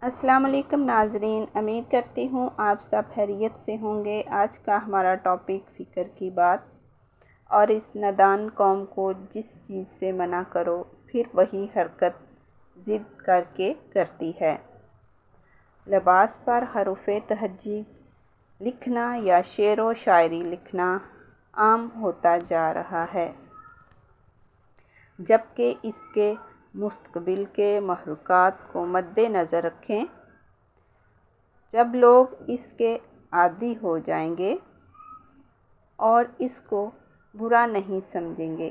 السلام علیکم ناظرین، امید کرتی ہوں آپ سب خیریت سے ہوں گے۔ آج کا ہمارا ٹاپک فکر کی بات، اور اس نادان قوم کو جس چیز سے منع کرو پھر وہی حرکت ضد کر کے کرتی ہے۔ لباس پر حروف تہجی لکھنا یا شعر و شاعری لکھنا عام ہوتا جا رہا ہے، جبکہ اس کے مستقبل کے محرکات کو مد نظر رکھیں، جب لوگ اس کے عادی ہو جائیں گے اور اس کو برا نہیں سمجھیں گے۔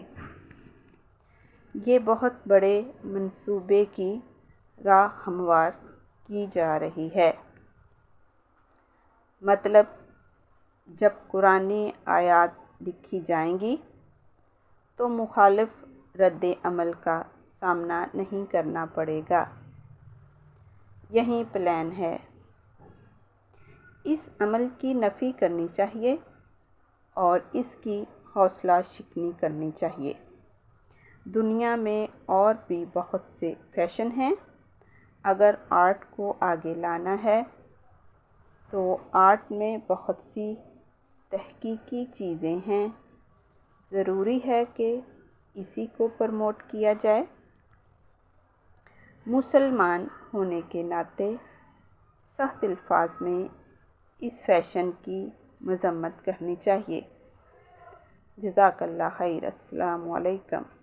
یہ بہت بڑے منصوبے کی راہ ہموار کی جا رہی ہے۔ مطلب جب قرآنی آیات لکھی جائیں گی تو مخالف رد عمل کا سامنا نہیں کرنا پڑے گا۔ یہی پلان ہے۔ اس عمل کی نفی کرنی چاہیے اور اس کی حوصلہ شکنی کرنی چاہیے۔ دنیا میں اور بھی بہت سے فیشن ہیں۔ اگر آرٹ کو آگے لانا ہے تو آرٹ میں بہت سی تحقیقی چیزیں ہیں، ضروری ہے کہ اسی کو پروموٹ کیا جائے۔ مسلمان ہونے کے ناطے سخت الفاظ میں اس فیشن کی مذمت کرنی چاہیے۔ جزاک اللہ خیر۔ السلام علیکم۔